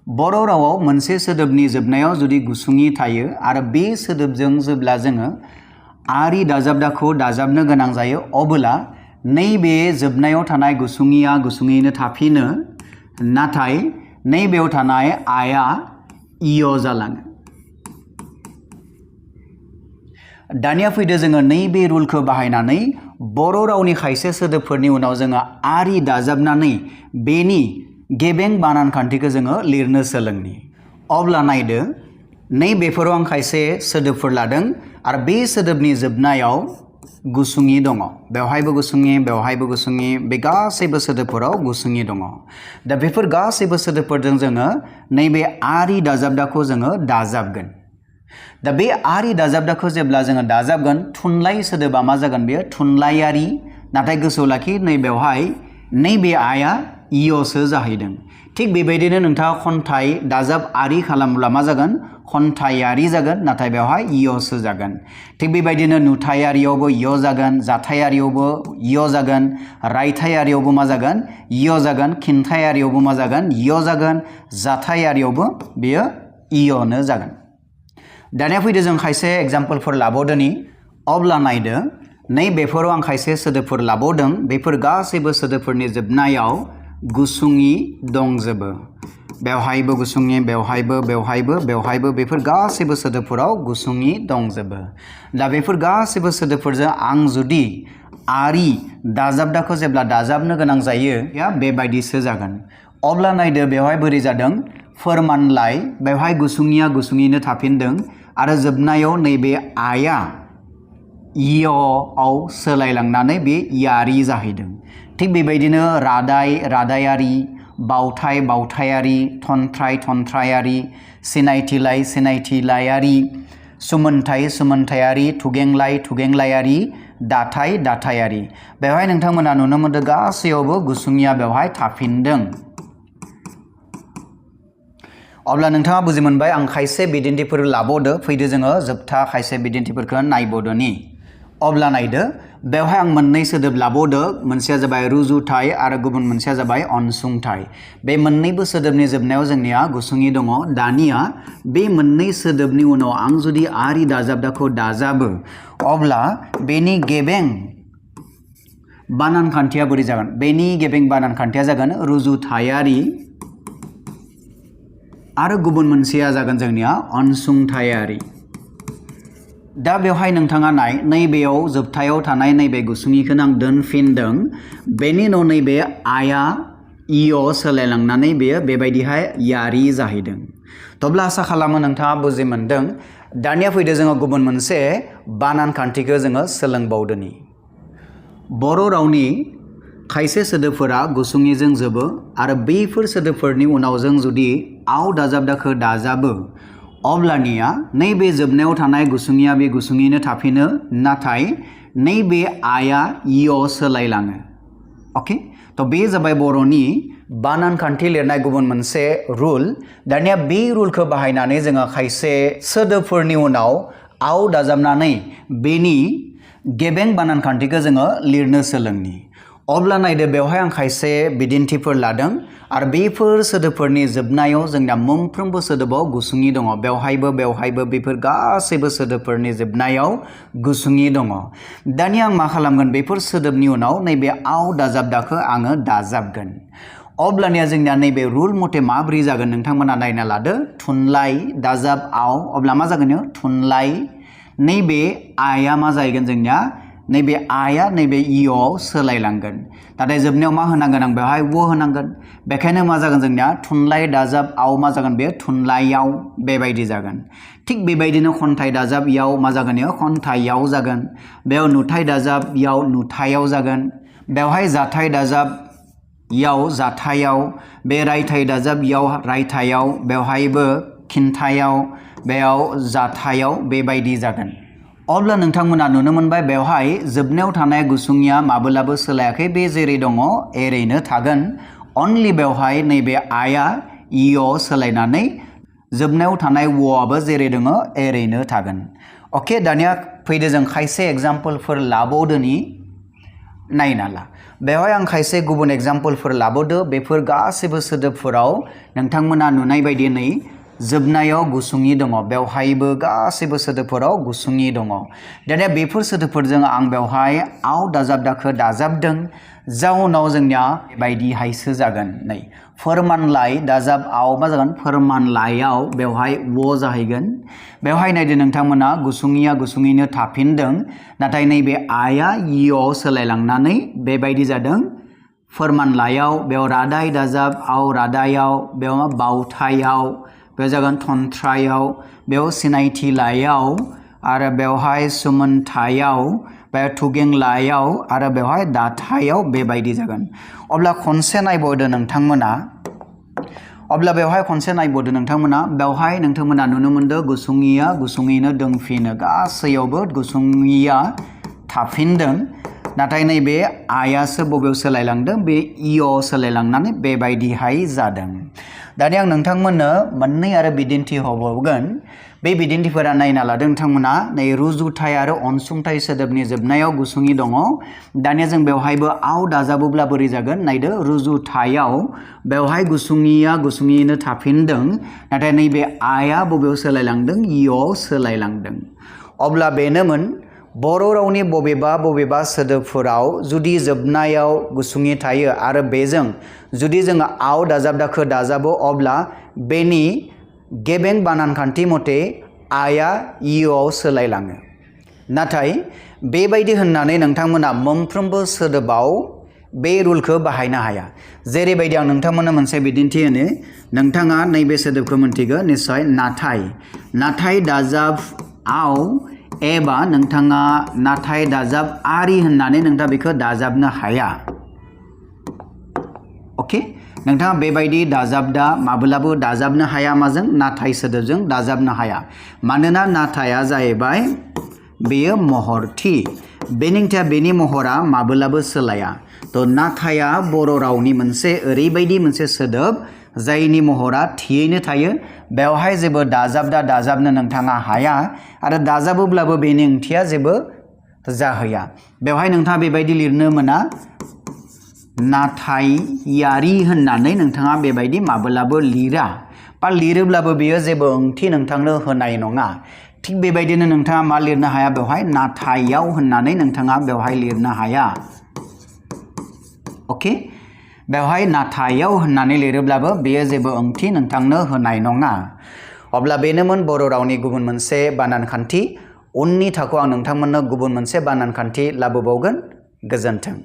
बर' रावाव मोनसे सोदोबनि जोबनायाव जुदि गुसुङि थायो आरो बे सोदोबजों जेब्ला जोङो आरि दाजाबदाखौ दाजाबनो गोनां जायो अब्ला नैबे जोबनायाव थानाय गुसुङिया गुसुङैनो थाफिनो नाथाय नैबेयाव थानाय आया इय जालाङो। दानिया फैदो जोङो नैबे रुलखौ बाहायनानै बर' रावनि खायसे सोदोबफोरनि उनाव जोङो आरि दाजाबनानै बेनि गेबें बानान खान्थिखौ जोङो लिरनो सोलोंनि। अब्ला नायदो नैबेफोराव आं खायसे सोदोबफोर लादों आरो बे सोदोबनि जोबनायाव गुसुङि दङ। बेवहायबो गुसुङि, बेवहायबो गुसुङि, बे गासैबो सोदोबफोराव गुसुङि दङ। दा बेफोर गासैबो सोदोबफोरजों जोङो नैबे आरि दाजाबदाखौ जोङो दाजाबगोन। दा बे आरि दाजाबदाखौ जेब्ला जोङो दाजाबगोन थुनलाइ सोदोबा मा जागोन बेयो थुनलाइयारि, नाथाय गोसोआव लाखि नैबेवहाय नैबे आया इयसो जाहैदों। थिग बेबायदिनो नोंथाङा खन्थाइ दाजाब आरि खालामब्ला मा जागोन खन्थाइयारि जागोन, नाथाय बेवहाय इयसो जागोन। थिग बेबायदिनो नुथायारियावबो इय जागोन, जाथायारियावबो इय जागोन, रायथायारियावबो मा जागोन इय जागोन, खिन्थायारियावबो मा जागोन इय जागोन, जाथायारियावबो बेयो इयनो जागोन। दानिया फैदो जों खायसे एग्जाम्पलफोर लाबावदोनि। अब्ला नायदो नैबेफोराव आं खायसे सोदोबफोर लाबावदों। बेफोर गासैबो सोदोबफोरनि जोबनायाव गुसुङि दंजोबो। बेवहायबो गुसुङि, बेवहायबो, बेवहायबो, बेवहायबो, बेफोर गासैबो सोदोबफोराव गुसुङि दंजोबो। दा बेफोर गासैबो सोदोबफोरजों आं जुदि आरि दाजाबदाखौ जेब्ला दाजाबनो गोनां जायो या बेबायदिसो जागोन। अब्ला नायदो बेवहाय बोरै जादों फोरमानलाइ, बेवहाय गुसुङिया गुसुङैनो थाफिनदों आरो जोबनायाव नैबे आया इयआव सोलायलांनानै बे यारि जाहैदों। थिग बेबायदिनो रादाय रादायारि, बावथाय बावथायारि, थन्थ्राय थन्थ्रायारि, सिनायथिलाइ सिनायथिलायारि, सुमोनथाय सुमोनथायारि, थुगेंलाय थुगेंलायारि, दाथाय दाथायारि। बेवहाय नोंथांमोना नुनो मोनदों गासैयावबो गुसुङिया बेवहाय थाफिनदों। अब्ला नोंथाङा बुजि मोनबाय। आं खायसे बिदिन्थिफोर लाबावदो। फैदो जोङो जोबथा खायसे बिदिन्थिफोरखौ नायबावदोनि। अब्ला नायदो बेवहाय आं मोननै सोदोब लाबावदो। मोनसेया जाबाय रुजुथाय आरो गुबुन मोनसेया जाबाय अनसुंथाय। बे मोननैबो सोदोबनि जोबनायाव जोंनिया गुसुङि दङ। दानिया बे मोननै सोदोबनि उनाव आं जुदि आरि दाजाबदाखौ दाजाबो अब्ला बेनि गेबें बानान खान्थिया बोरै जागोन? बेनि गेबें बानान खान्थिया जागोन रुजुथायारि आरो गुबुन मोनसेया जागोन जोंनिया अनसुंथायारि। दा बेवहाय नोंथाङा नाय नैबेयाव जोबथायाव थानाय नैबे गुसुङिखौनो आं दोनफिनदों। बेनि उनाव नैबे आया इय सोलायलांनानै बेयो बेबायदिहाय यारि जाहैदों। थेवब्ला आसा खालामो नोंथाङा बुजि मोनदों। दानिया फैदो जोङो गुबुन मोनसे बानान खान्थिखौ जोङो सोलोंबावदोनि। बर' रावनि खायसे सोदोबफोरा गुसुङिजों जोबो आरो बैफोर सोदोबफोरनि उनाव जों जुदि आव दाजाबदाखौ दाजाबो अब्लानिया नैबे जोबनायाव थानाय गुसुङिया बे गुसुङैनो थाफिनो, नाथाय नैबे आया इय सोलायलाङो। अके, थ' बे जाबाय बर'नि बानान खान्थि लिरनाय गुबुन मोनसे रुल। दानिया बे रुलखौ बाहायनानै जोङो खायसे सोदोबफोरनि उनाव आव दाजाबनानै बेनि गेबें बानान खान्थिखौ जोङो लिरनो सोलोंनि। अब्ला नायदो बेवहाय आं खायसे बिदिन्थिफोर लादों आरो बेफोर सोदोबफोरनि जोबनायाव जोंना मोनफ्रोमबो सोदोबाव गुसुङि दङ। बेवहायबो बेवहायबो बेफोर गासैबो सोदोबफोरनि जोबनायाव गुसुङि दङ। दानिया आं मा खालामगोन बेफोर सोदोबनि उनाव नैबे आव दाजाबदाखौ आङो दाजाबगोन। अब्लानिया जोंनिया नैबे रुल मथे माबोरै जागोन नोंथांमोना नायना लादो। थुनलाइ दाजाब आव, अब्ला मा जागोन थुनलाइ। नैबे आया मा जाहैगोन जोंनिया नैबे आया नैबे इयआव सोलायलांगोन। नाथाय जोबनायाव मा होनांगोन आं बेवहाय व होनांगोन। बेखायनो मा जागोन जोंनिया थुनलाइ दाजाब आव मा जागोन बे थुनलाइयाव बेबायदि जागोन। थिग बेबायदिनो खन्थाइ दाजाब याव मा जागोन खन्थाइयाव जागोन। बेयाव नुथाय दाजाब याव नुथायाव जागोन। बेवहाय जाथाय दाजाब याव जाथायाव, बे रायथाइ दाजाब याव रायथायाव, बेवहायबो खिन्थायाव, बेयाव जाथायाव बेबायदि जागोन। अब्ला नोंथांमोना नुनो मोनबाय बेवहाय जोबनायाव थानाय गुसुङिया माब्लाबो सोलायाखै, बे जेरै दङ एरैनो थागोन। अनलि बेवहाय नैबे आया इय सोलायनानै जोबनायाव थानाय वआबो जेरै दङ एरैनो थागोन। अके, दानिया फैदो जों खायसे एग्जाम्पलफोर लाबावदोनि। नायना ला बेवहाय आं खायसे गुबुन एग्जाम्पलफोर लाबोदो बेफोर गासैबो सोदोबफोराव नोंथांमोना नुनाय बायदि नै जोबनायाव गुसुंयि दङ बेवहायबो गासैबो सोदोबफोराव गुसुंयि दङ दानिया बेफोर सोदोबफोरजों आं बेवहाय आव दाजाबदाखो दाजाबदों जाउनाव जोंनिया बेबायदिहायसो जागोन नै फोरमानलाइ दाजाब आव मा जागोन फोरमानलाइयाव बेवहाय व जाहैगोन बेवहाय नायदो नोंथांमोना गुसुंयिया गुसुंयैनो थाफिनदों नाथाय नैबे आया इआव सोलायलांनानै बेबायदि जादों फोरमानलाइयाव बेयाव रादाय दाजाब आव रादायाव बेयाव बावथायाव बेयाव जागोन थन्थ्रायाव बेयाव सिनायथिलाइयाव आरो बेवहाय सोमोनथायाव बे थुगेंलाइयाव आरो बेवहाय दाथायाव बेबायदि जागोन अब्ला खनसे नायबावदो नोंथांमोना बेवहाय नोंथांमोना नुनो मोनदों गुसुंयिया गुसुंयैनो दोंफिनो गासैयावबो गुसुंयिया थाफिनदों नाथाय नैबे आयासो बबेयाव सोलायलांदों बे इआव सोलायलांनानै बेबायदिहाय जादों दानिया आं नोंथांमोननो मोननै आरो बिदिन्थि होबावगोन बे बिदिन्थिफोरा नायना लादों नोंथांमोना नै रुजुथाय आरो अनसुंथाय सोदोबनि जोबनायाव गुसुंयि दङ दानिया जों बेवहायबो आव दाजाबोब्ला बोरै जागोन नायदो रुजुथायाव बेवहाय गुसुंयिया गुसुंयैनो थाफिनदों नाथाय नैबे आया बबेयाव सोलायलांदों इआव सोलायलांदों अब्ला बेनोमोन बर' रावनि बबेबा सोदोबफोराव जुदि जोबनायाव गुसुंयि थायो आरो बेजों जुदि जोङो आव दाजाबदाखो दाजाबो अब्ला बेनि गेबें बानानखान्थि मथे आया इआव सोलायलाङो नाथाय बेबायदि होननानै नोंथांमोना मोनफ्रोमबो सोदोबाव बे रुलखौ बाहायनो हाया जेरैबायदि आं नोंथांमोननो मोनसे बिदिन्थि होनो नोंथाङा नैबे सोदोबखौ मोनथिगौ निस्सय नाथाय दाजाब आव एबा नोंथाङा नाथाय दाजाब आरि होननानै नोंथाङा बेखौ दाजाबनो हाया अके नोंथाङा बेबायदि दाजाबदा माब्लाबो दाजाबनो हाया माजों नाथाय सोदोबजों दाजाबनो हाया मानोना नाथाया जाहैबाय बेयो महरथि बेनिंथिया बेनि महरा माब्लाबो सोलाया तो नाथाया बर' रावनि मोनसे ओरैबायदि मोनसे सोदोब जायनि महरा थियैनो थायो बेवहाय जेबो दाजाबनो नोंथाङा हाया आरो दाजाबोब्लाबो बेनि ओंथिया जेबो जाहैया बेवहाय नोंथाङा बेबायदि लिरनो मोना नाथायारि होननानै नोंथाङा बेबायदि माब्लाबो लिरा बा लिरोब्लाबो बेयो जेबो ओंथि नोंथांनो होनाय नङा थिग बेबायदिनो नोंथाङा मा लिरनो हाया बेवहाय नाथायाव होननानै नोंथाङा बेवहाय लिरनो हाया अके बेवहाय नाथायाव होननानै लिरोब्लाबो बेयो जेबो ओंथि नोंथांनो होनाय नङा अब्ला बेनोमोन बर' रावनि गुबुन मोनसे बानान खान्थि उननि थाखोआव आं नोंथांमोननो गुबुन मोनसे बानान खान्थि लाबोबावगोन गोजोन्थों।